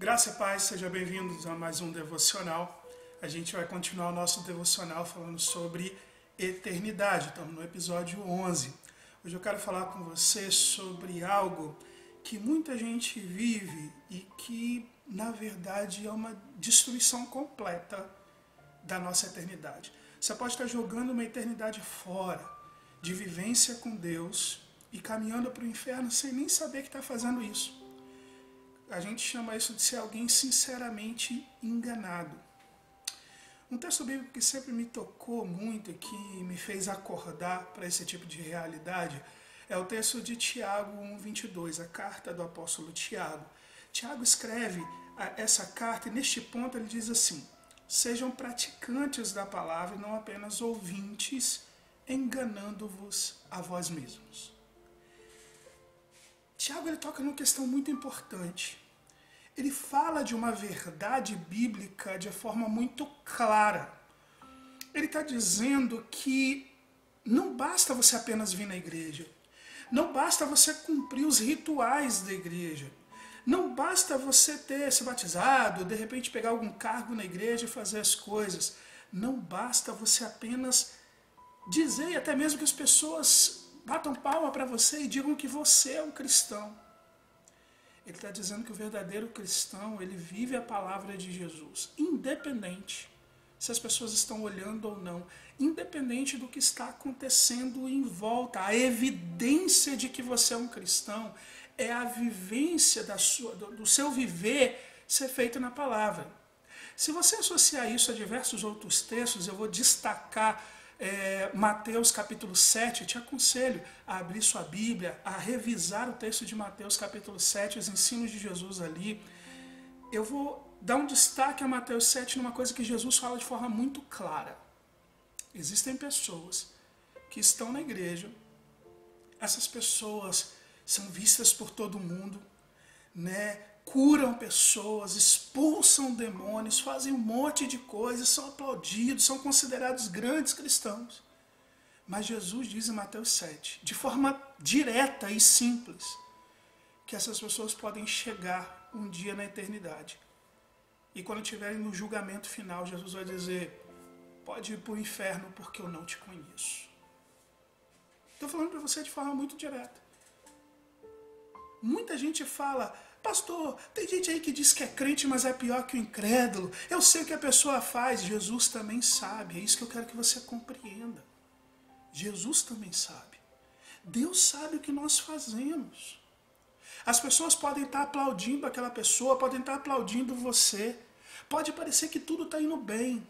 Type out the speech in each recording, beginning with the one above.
Graça e paz, sejam bem-vindos a mais um devocional. A gente vai continuar o nosso devocional falando sobre eternidade. Estamos no episódio 11. Hoje eu quero falar com você sobre algo que muita gente vive e que, na verdade, é uma destruição completa da nossa eternidade. Você pode estar jogando uma eternidade fora de vivência com Deus e caminhando para o inferno sem nem saber que está fazendo isso. A gente chama isso de ser alguém sinceramente enganado. Um texto bíblico que sempre me tocou muito e que me fez acordar para esse tipo de realidade é o texto de Tiago 1,22, a carta do apóstolo Tiago. Tiago escreve essa carta e neste ponto ele diz assim: sejam praticantes da palavra e não apenas ouvintes, enganando-vos a vós mesmos. Tiago ele toca numa questão muito importante. Ele fala de uma verdade bíblica de forma muito clara. Ele está dizendo que não basta você apenas vir na igreja. Não basta você cumprir os rituais da igreja. Não basta você ter se batizado, de repente pegar algum cargo na igreja e fazer as coisas. Não basta você apenas dizer, e até mesmo que as pessoas batam palma para você e digam que você é um cristão. Ele está dizendo que o verdadeiro cristão, ele vive a palavra de Jesus, independente se as pessoas estão olhando ou não, independente do que está acontecendo em volta. A evidência de que você é um cristão é a vivência do seu viver ser feito na palavra. Se você associar isso a diversos outros textos, eu vou destacar Mateus capítulo 7, eu te aconselho a abrir sua Bíblia, a revisar o texto de Mateus capítulo 7, os ensinos de Jesus ali. Eu vou dar um destaque a Mateus 7 numa coisa que Jesus fala de forma muito clara. Existem pessoas que estão na igreja, essas pessoas são vistas por todo mundo, né? Curam pessoas, expulsam demônios, fazem um monte de coisas, são aplaudidos, são considerados grandes cristãos. Mas Jesus diz em Mateus 7, de forma direta e simples, que essas pessoas podem chegar um dia na eternidade. E quando estiverem no julgamento final, Jesus vai dizer: pode ir para o inferno porque eu não te conheço. Estou falando para você de forma muito direta. Muita gente fala: pastor, tem gente aí que diz que é crente, mas é pior que o incrédulo. Eu sei o que a pessoa faz. Jesus também sabe. É isso que eu quero que você compreenda. Jesus também sabe. Deus sabe o que nós fazemos. As pessoas podem estar aplaudindo aquela pessoa, podem estar aplaudindo você. Pode parecer que tudo está indo bem.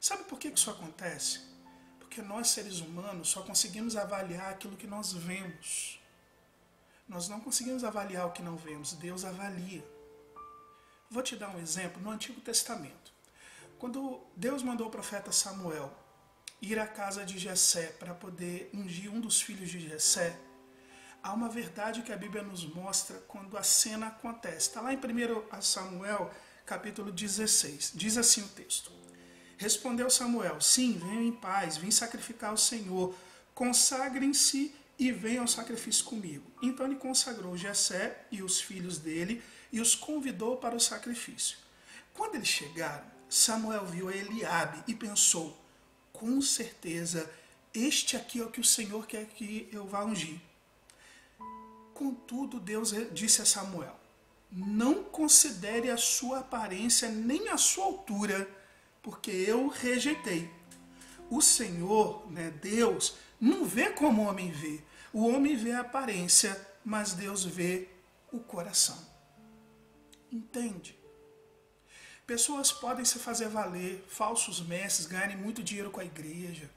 Sabe por que isso acontece? Porque nós, seres humanos, só conseguimos avaliar aquilo que nós vemos. Nós não conseguimos avaliar o que não vemos, Deus avalia. Vou te dar um exemplo no Antigo Testamento. Quando Deus mandou o profeta Samuel ir à casa de Jessé para poder ungir um dos filhos de Jessé, há uma verdade que a Bíblia nos mostra quando a cena acontece. Está lá em 1 Samuel, capítulo 16. Diz assim o texto: respondeu Samuel: sim, venham em paz, vim sacrificar ao Senhor, consagrem-se e venham ao sacrifício comigo. Então ele consagrou Jessé e os filhos dele e os convidou para o sacrifício. Quando eles chegaram, Samuel viu a Eliabe e pensou: com certeza este aqui é o que o Senhor quer que eu vá ungir. Contudo, Deus disse a Samuel: não considere a sua aparência nem a sua altura, porque eu rejeitei. O Senhor, Deus, não vê como o homem vê. O homem vê a aparência, mas Deus vê o coração. Entende? Pessoas podem se fazer valer, falsos mestres, ganharem muito dinheiro com a igreja,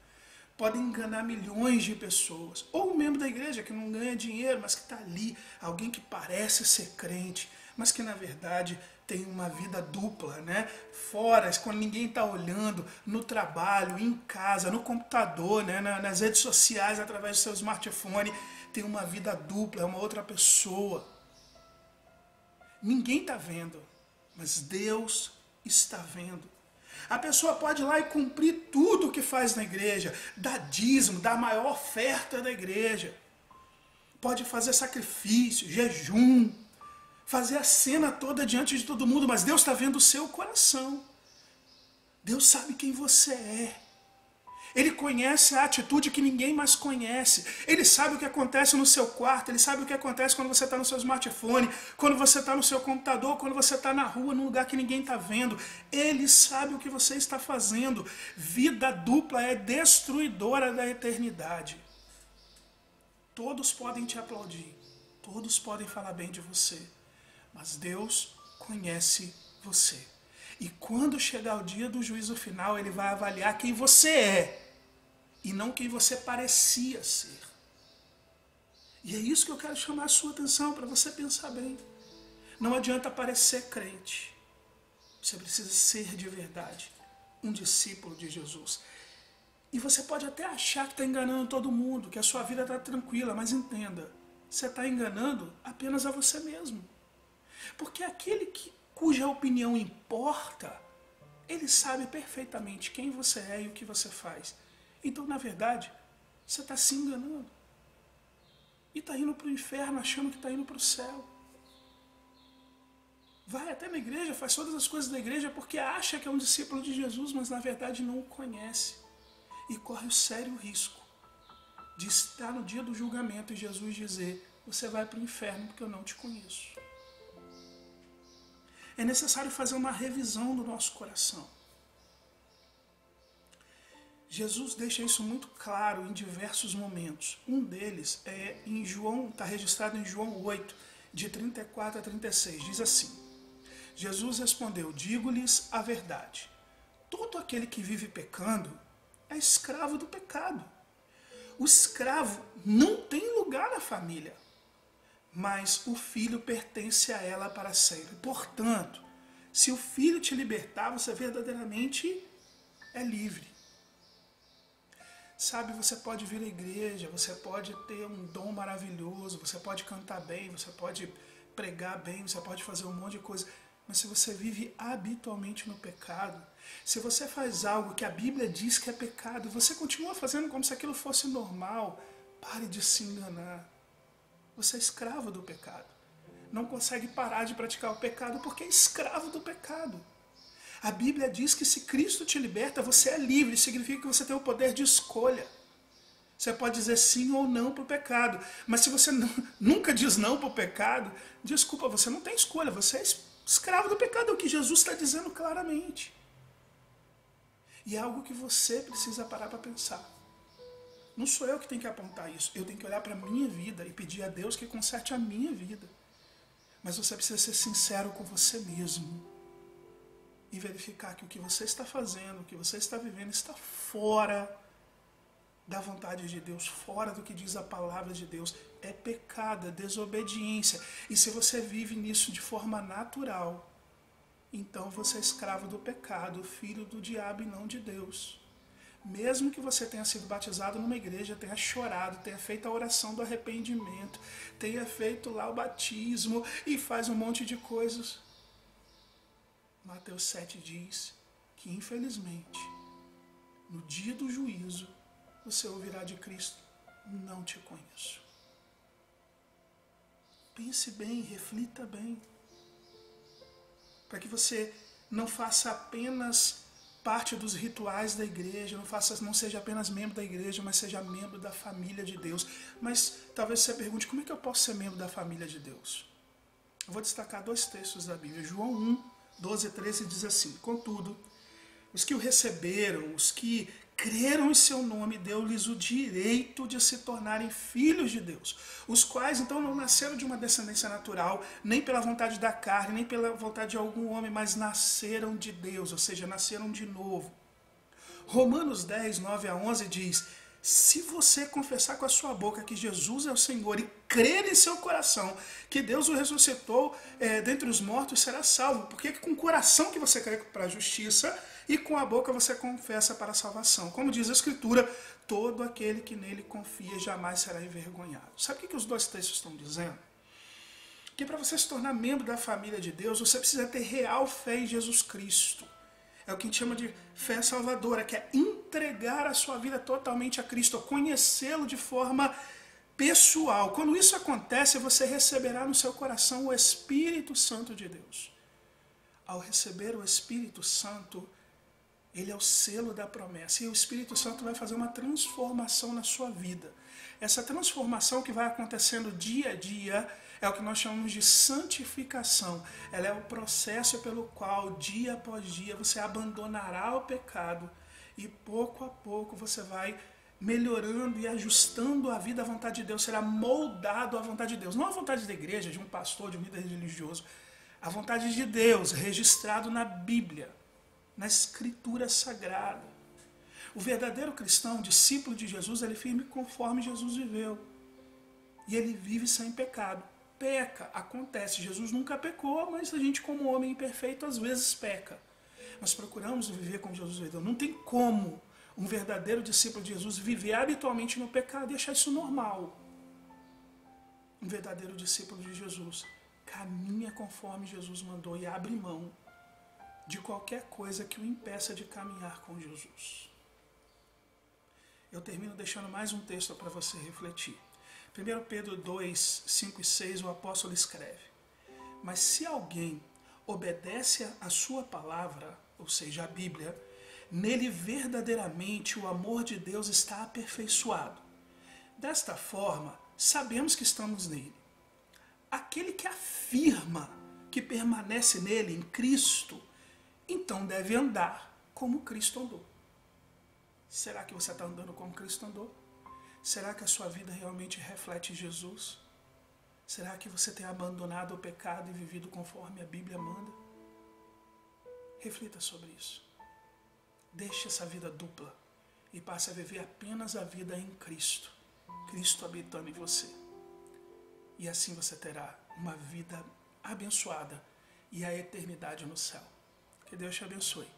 podem enganar milhões de pessoas. Ou um membro da igreja que não ganha dinheiro, mas que está ali, alguém que parece ser crente, mas que na verdade tem uma vida dupla, fora, quando ninguém está olhando, no trabalho, em casa, no computador, nas redes sociais, através do seu smartphone, tem uma vida dupla, é uma outra pessoa. Ninguém está vendo, mas Deus está vendo. A pessoa pode ir lá e cumprir tudo o que faz na igreja, dar dízimo, dar a maior oferta da igreja, pode fazer sacrifício, jejum, fazer a cena toda diante de todo mundo, mas Deus está vendo o seu coração. Deus sabe quem você é. Ele conhece a atitude que ninguém mais conhece. Ele sabe o que acontece no seu quarto, ele sabe o que acontece quando você está no seu smartphone, quando você está no seu computador, quando você está na rua, num lugar que ninguém está vendo. Ele sabe o que você está fazendo. Vida dupla é destruidora da eternidade. Todos podem te aplaudir, todos podem falar bem de você, mas Deus conhece você. E quando chegar o dia do juízo final, ele vai avaliar quem você é e não quem você parecia ser. E é isso que eu quero chamar a sua atenção, para você pensar bem. Não adianta parecer crente. Você precisa ser de verdade um discípulo de Jesus. E você pode até achar que está enganando todo mundo, que a sua vida está tranquila, mas entenda, você está enganando apenas a você mesmo. Porque aquele cuja opinião importa, ele sabe perfeitamente quem você é e o que você faz. Então, na verdade, você está se enganando. E está indo para o inferno achando que está indo para o céu. Vai até na igreja, faz todas as coisas da igreja porque acha que é um discípulo de Jesus, mas na verdade não o conhece. E corre o sério risco de estar no dia do julgamento e Jesus dizer: você vai para o inferno porque eu não te conheço. É necessário fazer uma revisão do nosso coração. Jesus deixa isso muito claro em diversos momentos. Um deles é em João, está registrado em João 8, de 34 a 36. Diz assim: Jesus respondeu: digo-lhes a verdade. Todo aquele que vive pecando é escravo do pecado. O escravo não tem lugar na família, mas o filho pertence a ela para sempre. Portanto, se o filho te libertar, você verdadeiramente é livre. Sabe, você pode vir à igreja, você pode ter um dom maravilhoso, você pode cantar bem, você pode pregar bem, você pode fazer um monte de coisa, mas se você vive habitualmente no pecado, se você faz algo que a Bíblia diz que é pecado, você continua fazendo como se aquilo fosse normal, pare de se enganar. Você é escravo do pecado. Não consegue parar de praticar o pecado porque é escravo do pecado. A Bíblia diz que se Cristo te liberta, você é livre. Significa que você tem o poder de escolha. Você pode dizer sim ou não para o pecado. Mas se você nunca diz não para o pecado, desculpa, você não tem escolha. Você é escravo do pecado. É o que Jesus está dizendo claramente. E é algo que você precisa parar para pensar. Não sou eu que tenho que apontar isso. Eu tenho que olhar para a minha vida e pedir a Deus que conserte a minha vida. Mas você precisa ser sincero com você mesmo. E verificar que o que você está fazendo, o que você está vivendo, está fora da vontade de Deus, fora do que diz a palavra de Deus. É pecado, é desobediência. E se você vive nisso de forma natural, então você é escravo do pecado, filho do diabo e não de Deus. Mesmo que você tenha sido batizado numa igreja, tenha chorado, tenha feito a oração do arrependimento, tenha feito lá o batismo e faz um monte de coisas, Mateus 7 diz que, infelizmente, no dia do juízo, você ouvirá de Cristo: não te conheço. Pense bem, reflita bem, para que você não faça apenas parte dos rituais da igreja, não seja apenas membro da igreja, mas seja membro da família de Deus. Mas talvez você pergunte: como é que eu posso ser membro da família de Deus? Eu vou destacar 2 textos da Bíblia. João 1, 12 e 13 diz assim: contudo, os que o receberam, os que creram em seu nome, deu-lhes o direito de se tornarem filhos de Deus, os quais então não nasceram de uma descendência natural, nem pela vontade da carne, nem pela vontade de algum homem, mas nasceram de Deus, ou seja, nasceram de novo. Romanos 10, 9 a 11 diz: se você confessar com a sua boca que Jesus é o Senhor e crer em seu coração que Deus o ressuscitou dentre os mortos, será salvo. Porque com o coração que você crê para a justiça e com a boca você confessa para a salvação. Como diz a Escritura, todo aquele que nele confia jamais será envergonhado. Sabe o que os 2 textos estão dizendo? Que para você se tornar membro da família de Deus, você precisa ter real fé em Jesus Cristo. É o que a gente chama de fé salvadora, que é entregar a sua vida totalmente a Cristo, conhecê-lo de forma pessoal. Quando isso acontece, você receberá no seu coração o Espírito Santo de Deus. Ao receber o Espírito Santo, ele é o selo da promessa. E o Espírito Santo vai fazer uma transformação na sua vida. Essa transformação que vai acontecendo dia a dia é o que nós chamamos de santificação. Ela é o processo pelo qual, dia após dia, você abandonará o pecado e pouco a pouco você vai melhorando e ajustando a vida à vontade de Deus, será moldado à vontade de Deus. Não à vontade da igreja, de um pastor, de um líder religioso. A vontade de Deus, registrado na Bíblia, na Escritura Sagrada. O verdadeiro cristão, discípulo de Jesus, ele vive conforme Jesus viveu. E ele vive sem pecado. Peca, acontece. Jesus nunca pecou, mas a gente, como homem imperfeito, às vezes peca. Nós procuramos viver como Jesus viveu. Não tem como um verdadeiro discípulo de Jesus viver habitualmente no pecado e achar isso normal. Um verdadeiro discípulo de Jesus caminha conforme Jesus mandou e abre mão de qualquer coisa que o impeça de caminhar com Jesus. Eu termino deixando mais um texto para você refletir. 1 Pedro 2, 5 e 6, o apóstolo escreve: mas se alguém obedece à sua palavra, ou seja, a Bíblia, nele verdadeiramente o amor de Deus está aperfeiçoado. Desta forma, sabemos que estamos nele. Aquele que afirma que permanece nele, em Cristo, então deve andar como Cristo andou. Será que você está andando como Cristo andou? Será que a sua vida realmente reflete Jesus? Será que você tem abandonado o pecado e vivido conforme a Bíblia manda? Reflita sobre isso. Deixe essa vida dupla e passe a viver apenas a vida em Cristo. Cristo habitando em você. E assim você terá uma vida abençoada e a eternidade no céu. Que Deus te abençoe.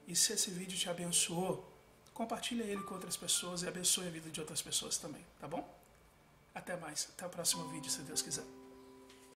E se esse vídeo te abençoou, compartilhe ele com outras pessoas e abençoe a vida de outras pessoas também, tá bom? Até mais, até o próximo vídeo, se Deus quiser.